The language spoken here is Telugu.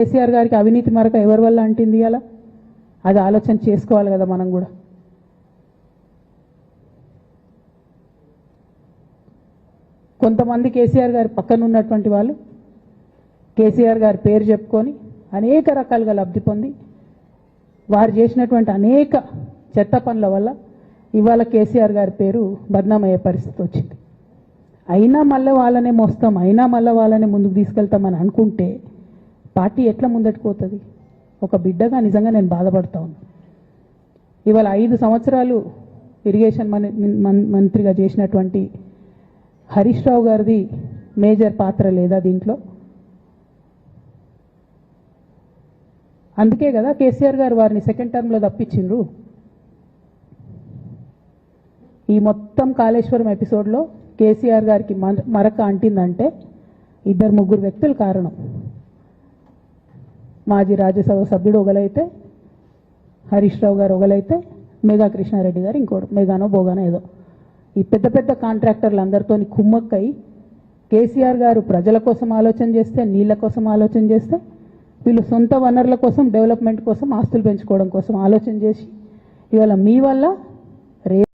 కేసీఆర్ గారికి అవినీతి మరక ఎవరి వల్ల అంటింది అలా అది ఆలోచన చేసుకోవాలి కదా మనం కూడా. కొంతమంది కేసీఆర్ గారి పక్కన ఉన్నటువంటి వాళ్ళు కేసీఆర్ గారి పేరు చెప్పుకొని అనేక రకాలుగా లబ్ధి పొంది వారు చేసినటువంటి అనేక చెత్త పనుల వల్ల ఇవాళ కేసీఆర్ గారి పేరు బద్నామయ్యే పరిస్థితి వచ్చింది. అయినా మళ్ళీ వాళ్ళనే మోస్తాం, అయినా మళ్ళీ వాళ్ళనే ముందుకు తీసుకెళ్తామని అనుకుంటే పార్టీ ఎట్లా ముందటికి పోతుంది? ఒక బిడ్డగా నిజంగా నేను బాధపడతా ఉన్నాను. ఇవాళ 5 సంవత్సరాలు ఇరిగేషన్ మంత్రిగా చేసినటువంటి హరీష్ రావు గారిది మేజర్ పాత్ర లేదా దీంట్లో? అందుకే కదా కేసీఆర్ గారు వారిని సెకండ్ టర్మ్లో తప్పించిండ్రు. ఈ మొత్తం కాళేశ్వరం ఎపిసోడ్లో కేసీఆర్ గారికి మరక అంటిందంటే 2-3 వ్యక్తులు కారణం. మాజీ రాజ్యసభ సభ్యుడు ఒకలైతే, హరీష్ రావు గారు ఒకలైతే, మేఘా కృష్ణారెడ్డి గారు ఇంకోడు, మేఘానో బోగానో ఏదో. ఈ పెద్ద పెద్ద కాంట్రాక్టర్లు అందరితో కుమ్మక్కై కేసీఆర్ గారు ప్రజల కోసం ఆలోచన చేస్తే, నీళ్ల కోసం ఆలోచన చేస్తే, వీళ్ళు సొంత వనరుల కోసం, డెవలప్మెంట్ కోసం, ఆస్తులు పెంచుకోవడం కోసం ఆలోచన చేసి ఇవాళ మీ వల్ల